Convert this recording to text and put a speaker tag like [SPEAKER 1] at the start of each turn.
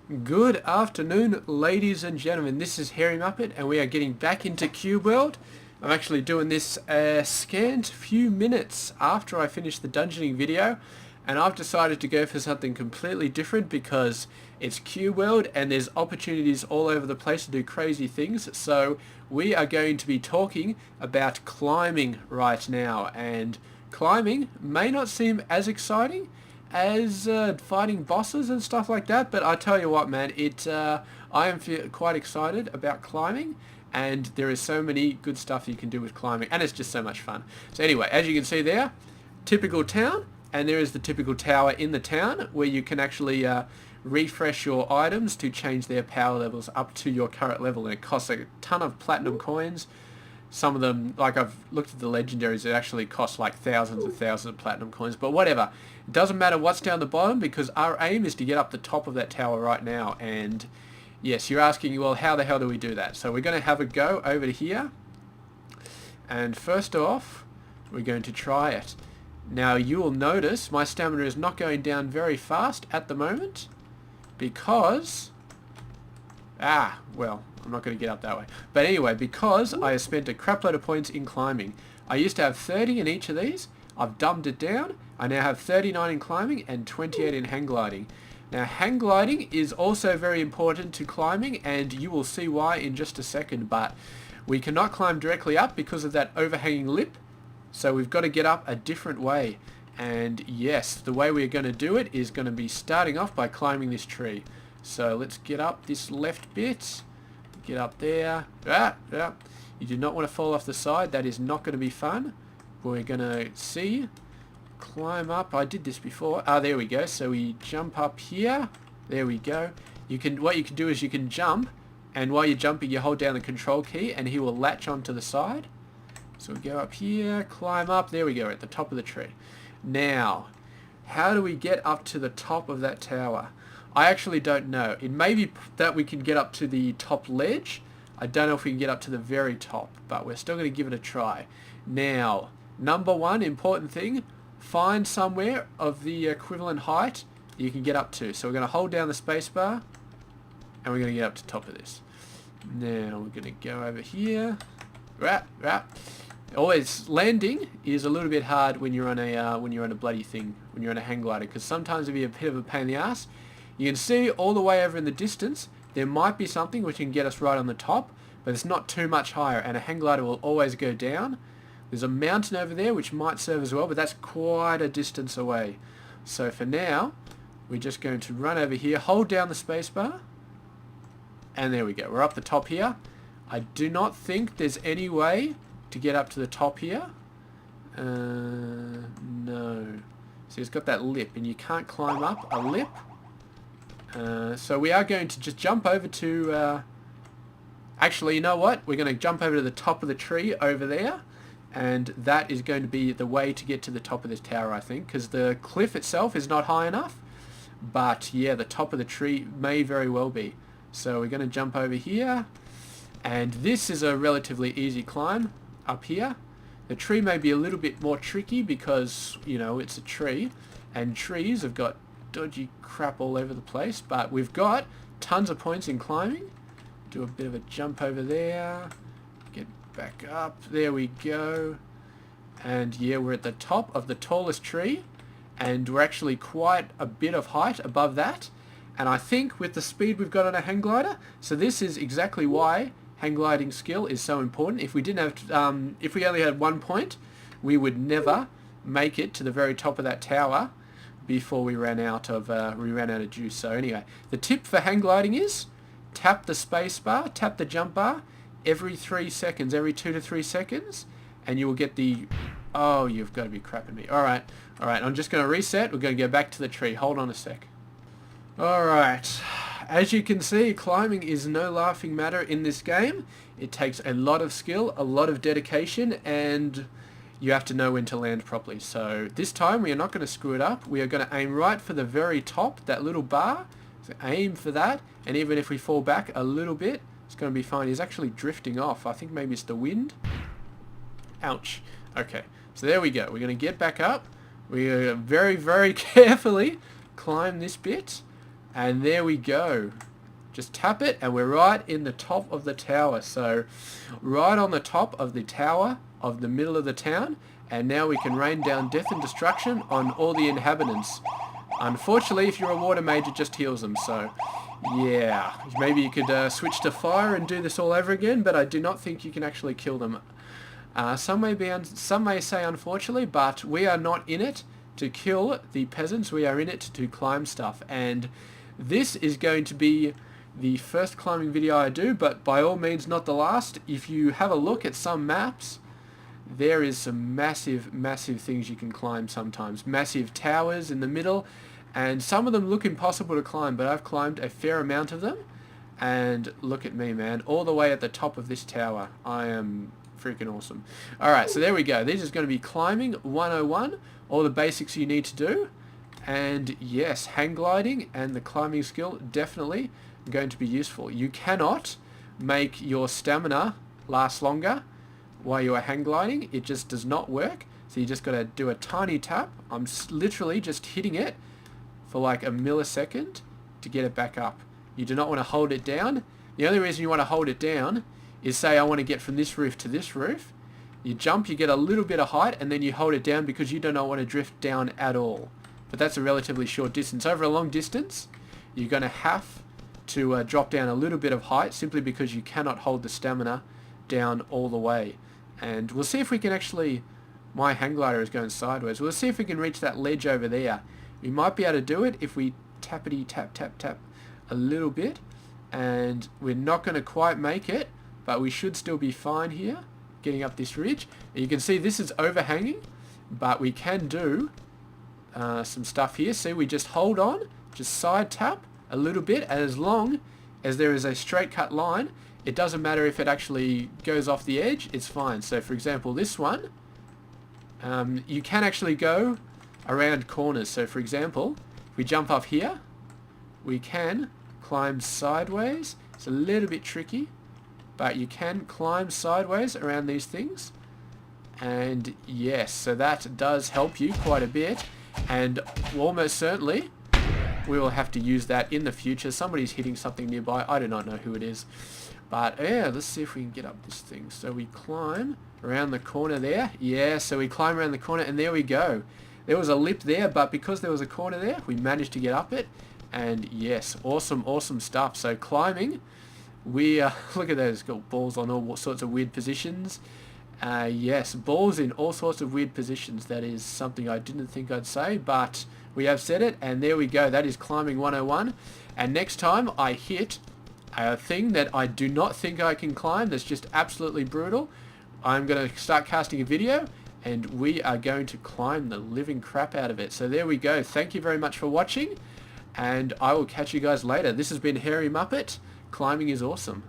[SPEAKER 1] Good afternoon, ladies and gentlemen. This is Hairy Muppet, and we are getting back into Cube World. I'm actually doing this a scant few minutes after I finished the dungeoning video, and I've decided to go for something completely different because it's Cube World and there's opportunities all over the place to do crazy things. So we are going to be talking about climbing right now, and climbing may not seem as exciting as fighting bosses and stuff like that, but I tell you what, man, I am quite excited about climbing, and there is so many good stuff you can do with climbing, and it's just so much fun. So anyway, as you can see there, typical town, and there is the typical tower in the town where you can actually refresh your items to change their power levels up to your current level, and it costs a ton of platinum coins. Some of them, like I've looked at the legendaries, it actually costs like thousands and thousands of platinum coins, but whatever. It doesn't matter what's down the bottom because our aim is to get up the top of that tower right now. And yes, you're asking, well, how the hell do we do that? So we're going to have a go over to here. And first off, we're going to try it. Now you will notice my stamina is not going down very fast at the moment because... well, I'm not going to get up that way. But anyway, because I have spent a crap load of points in climbing. I used to have 30 in each of these. I've dumbed it down. I now have 39 in climbing and 28 in hang gliding. Now, hang gliding is also very important to climbing, and you will see why in just a second. But we cannot climb directly up because of that overhanging lip. So we've got to get up a different way. And yes, the way we're going to do it is going to be starting off by climbing this tree. So let's get up this left bit. Get up there. You do not want to fall off the side. That is not going to be fun. We're going to see. Climb up. I did this before. There we go. So we jump up here. There we go. What you can do is you can jump, and while you're jumping you hold down the control key and he will latch onto the side. So we go up here, climb up. There we go, at the top of the tree. Now, how do we get up to the top of that tower? I actually don't know. It may be that we can get up to the top ledge. I don't know if we can get up to the very top, but we're still going to give it a try. Now, number one important thing, find somewhere of the equivalent height you can get up to. So we're going to hold down the space bar, and we're going to get up to the top of this. Now we're going to go over here. Always landing is a little bit hard when you're on a bloody thing, when you're on a hang glider, because sometimes it'll be a bit of a pain in the ass. You can see all the way over in the distance, there might be something which can get us right on the top, but it's not too much higher, and a hang glider will always go down. There's a mountain over there which might serve as well, but that's quite a distance away. So for now, we're just going to run over here, hold down the space bar, and there we go. We're up the top here. I do not think there's any way to get up to the top here. No. See, it's got that lip, and you can't climb up a lip. So we are going to just jump over to... actually, you know what? We're going to jump over to the top of the tree over there, and that is going to be the way to get to the top of this tower, I think, because the cliff itself is not high enough. But yeah, the top of the tree may very well be. So we're going to jump over here, and this is a relatively easy climb up here. The tree may be a little bit more tricky because, you know, it's a tree, and trees have got dodgy crap all over the place, but we've got tons of points in climbing. Do a bit of a jump over there, get back up, there we go, and yeah, we're at the top of the tallest tree, and we're actually quite a bit of height above that, and I think with the speed we've got on a hang glider, so this is exactly why hang gliding skill is so important. If we didn't have, if we only had 1 point, we would never make it to the very top of that tower before we ran out of juice. So anyway, the tip for hang gliding is tap the space bar, tap the jump bar every 3 seconds, every 2 to 3 seconds, and you will get the... Oh, you've got to be crapping me. Alright, I'm just going to reset. We're going to go back to the tree. Hold on a sec. Alright, as you can see, climbing is no laughing matter in this game. It takes a lot of skill, a lot of dedication, and you have to know when to land properly. So this time we are not going to screw it up. We are going to aim right for the very top, that little bar. So aim for that, and even if we fall back a little bit, it's going to be fine. He's actually drifting off. I think maybe it's the wind. Ouch. Okay, so there we go. We're going to get back up. We are very, very carefully climb this bit. And there we go. Just tap it and we're right in the top of the tower. So right on the top of the tower of the middle of the town. And now we can rain down death and destruction on all the inhabitants. Unfortunately, if you're a water mage, it just heals them. So yeah, maybe you could switch to fire and do this all over again. But I do not think you can actually kill them. Some may say unfortunately, but we are not in it to kill the peasants. We are in it to climb stuff. And this is going to be the first climbing video I do, but by all means not the last. If you have a look at some maps, there is some massive things you can climb sometimes. Massive towers in the middle, and some of them look impossible to climb, but I've climbed a fair amount of them. And look at me, man, all the way at the top of this tower. I am freaking awesome. Alright, so there we go. This is going to be climbing 101, all the basics you need to do. And yes, hang gliding and the climbing skill definitely going to be useful. You cannot make your stamina last longer while you are hang gliding. It just does not work. So you just got to do a tiny tap. I'm literally just hitting it for like a millisecond to get it back up. You do not want to hold it down. The only reason you want to hold it down is, say I want to get from this roof to this roof. You jump, you get a little bit of height, and then you hold it down because you do not want to drift down at all. But that's a relatively short distance. Over a long distance, you're going to have to drop down a little bit of height simply because you cannot hold the stamina down all the way. And we'll see if we can actually... My hang glider is going sideways. We'll see if we can reach that ledge over there. We might be able to do it if we tappity tap tap tap a little bit. And we're not going to quite make it, but we should still be fine here, getting up this ridge. And you can see this is overhanging, but we can do some stuff here. See, we just hold on, just side tap a little bit, and as long as there is a straight cut line, it doesn't matter if it actually goes off the edge, it's fine. So for example, this one, you can actually go around corners. So for example, if we jump up here, we can climb sideways. It's a little bit tricky, but you can climb sideways around these things. And yes, so that does help you quite a bit, and almost certainly we will have to use that in the future. Somebody's hitting something nearby. I do not know who it is. But yeah, let's see if we can get up this thing. So we climb around the corner there. Yeah, so we climb around the corner and there we go. There was a lip there, but because there was a corner there, we managed to get up it. And yes, awesome stuff. So climbing, we look at those, got balls on all sorts of weird positions. Yes, balls in all sorts of weird positions. That is something I didn't think I'd say, but we have said it, and there we go. That is climbing 101. And next time I hit a thing that I do not think I can climb, that's just absolutely brutal, I'm going to start casting a video, and we are going to climb the living crap out of it. So there we go. Thank you very much for watching, and I will catch you guys later. This has been Hairy Muppet. Climbing is awesome.